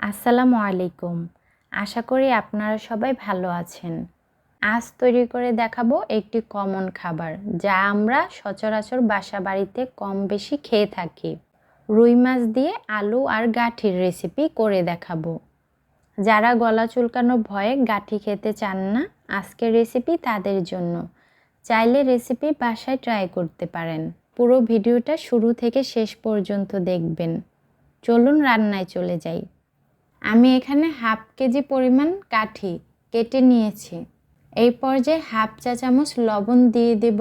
আসসালামু আলাইকুম। আশা করি আপনারা সবাই ভালো আছেন। আজ তৈরি করে দেখাবো একটি কমন খাবার, যা আমরা সচরাচর বাসা বাড়িতে কম বেশি খেয়ে থাকি। রুই মাছ দিয়ে আলু আর গাঠির রেসিপি করে দেখাবো। যারা গলা চুলকানোর ভয়ে গাঠি খেতে চান না, আজকের রেসিপি তাদের জন্য। চাইলে রেসিপি বাসায় ট্রাই করতে পারেন। পুরো ভিডিওটা শুরু থেকে শেষ পর্যন্ত দেখবেন। চলুন রান্নায় চলে যাই। আমি এখানে হাফ কেজি পরিমাণ কাঠি কেটে নিয়েছি। এই পর্যায়ে হাফ চা চামচ লবণ দিয়ে দেব।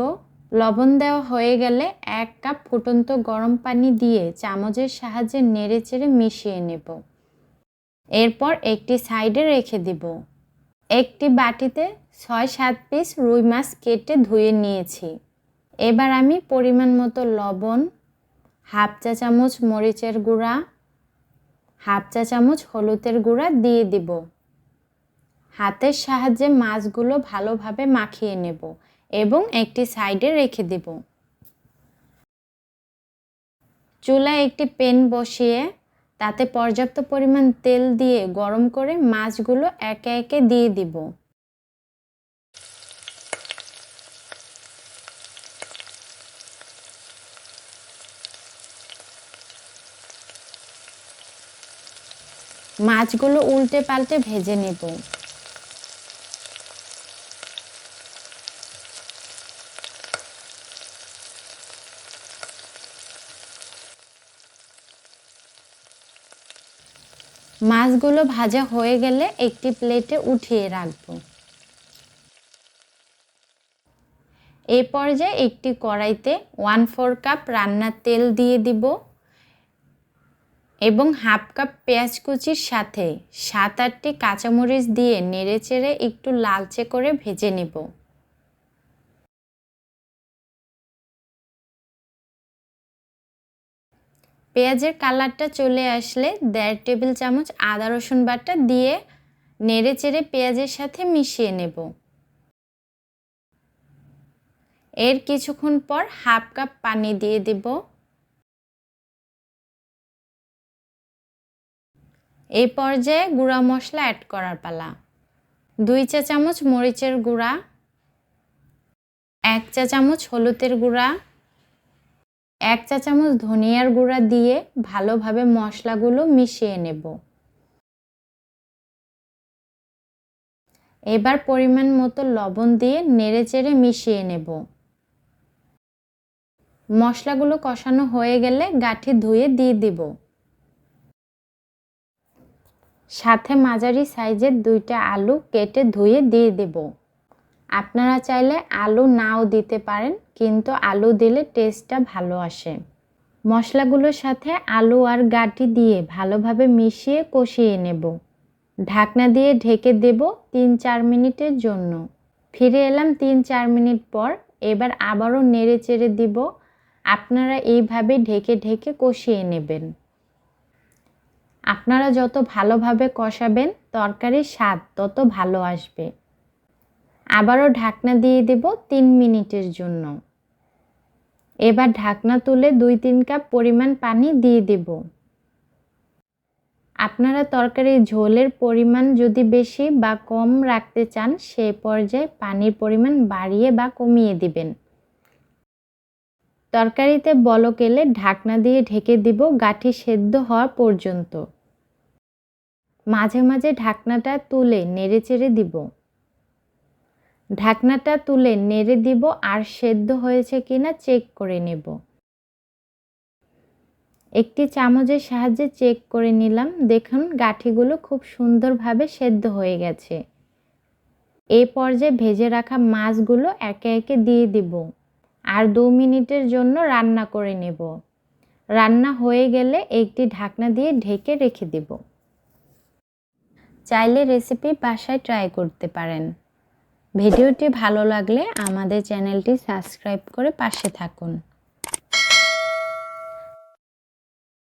লবণ দেওয়া হয়ে গেলে 1 কাপ ফুটন্ত গরম পানি দিয়ে চামচের সাহায্যে নেড়েচেড়ে মিশিয়ে নেব। এরপর একটি সাইডে রেখে দেব। একটি বাটিতে 6-7 পিস রুই মাছ কেটে ধুয়ে নিয়েছি। এবার আমি পরিমাণ মতো লবণ, হাফ চা চামচ মরিচের গুঁড়া, হাফ চা চামচ হলুদের গুঁড়া দিয়ে দিব। হাতের সাহায্যে মাছগুলো ভালোভাবে মাখিয়ে নেব এবং একটি সাইডে রেখে দেব। চুলায় একটি প্যান বসিয়ে তাতে পর্যাপ্ত পরিমাণ তেল দিয়ে গরম করে মাছগুলো একে একে দিয়ে দিব। মাছগুলো উল্টে পাল্টে ভেজে নেব। মাছগুলো ভাজা হয়ে গেলে একটি প্লেটে উঠিয়ে রাখব। এই পর্যায়ে একটি কড়াইতে 1/4 কাপ রান্নার তেল দিয়ে দিব এবং হাফ কাপ পেঁয়াজ কুচির সাথে 7-8টি কাঁচামরিচ দিয়ে নেড়েচেড়ে একটু লালচে করে ভেজে নেব। পেঁয়াজের কালারটা চলে আসলে 1.5 টেবিল চামচ আদা রসুন বাটা দিয়ে নেড়েচেড়ে পেঁয়াজের সাথে মিশিয়ে নেব। এর কিছুক্ষণ পর হাফ কাপ পানি দিয়ে দেব। এই পর্যায়ে গুঁড়া মশলা অ্যাড করার পালা। 2 চা চামচ মরিচের গুঁড়া, 1 চা চামচ হলুদের গুঁড়া, 1 চা চামচ ধনিয়ার গুঁড়া দিয়ে ভালোভাবে মশলাগুলো মিশিয়ে নেব। এবার পরিমাণ মতো লবণ দিয়ে নেড়েচেড়ে মিশিয়ে নেব। মশলাগুলো কষানো হয়ে গেলে গাঠি ধুয়ে দিয়ে দিব। সাথে মাঝারি সাইজের 2টা আলু কেটে ধুয়ে দিয়ে দেব। আপনারা চাইলে আলু নাও দিতে পারেন, কিন্তু আলু দিলে টেস্টটা ভালো আসে। মশলাগুলোর সাথে আলু আর গাঠি দিয়ে ভালোভাবে মিশিয়ে কষিয়ে নেব। ঢাকনা দিয়ে ঢেকে দেব 3-4 মিনিটের জন্য। ফিরে এলাম 3-4 মিনিট পর। এবার আবারও নেড়ে চেড়ে দিব। আপনারা এইভাবে ঢেকে ঢেকে কষিয়ে নেবেন। আপনারা যত ভালোভাবে কষাবেন তরকারির স্বাদ তত ভালো আসবে। আবারও ঢাকনা দিয়ে দেব 3 মিনিটের জন্য। এবার ঢাকনা তুলে 2-3 কাপ পরিমাণ পানি দিয়ে দেব। আপনারা তরকারির ঝোলের পরিমাণ যদি বেশি বা কম রাখতে চান, সেই পর্যায়ে পানির পরিমাণ বাড়িয়ে বা কমিয়ে দিবেন। তরকারিতে বলক এলে ঢাকনা দিয়ে ঢেকে দিব গাঠি সেদ্ধ হওয়া পর্যন্ত। মাঝে মাঝে ঢাকনাটা তুলে নেড়েচেড়ে দিব। ঢাকনাটা তুলে নেড়ে দিব আর সেদ্ধ হয়েছে কিনা চেক করে নেব। একটি চামচের সাহায্যে চেক করে নিলাম। দেখুন গাঠিগুলো খুব সুন্দরভাবে সেদ্ধ হয়ে গেছে। এই পর্যায়ে ভেজে রাখা মাছগুলো একে একে দিয়ে দিব আর 2 মিনিটের জন্য রান্না করে নেব। রান্না হয়ে গেলে একটি ঢাকনা দিয়ে ঢেকে রেখে দেব। চাইলে রেসিপি বাসায় ট্রাই করতে পারেন। ভিডিওটি ভালো লাগলে আমাদের চ্যানেলটি সাবস্ক্রাইব করে পাশে থাকুন।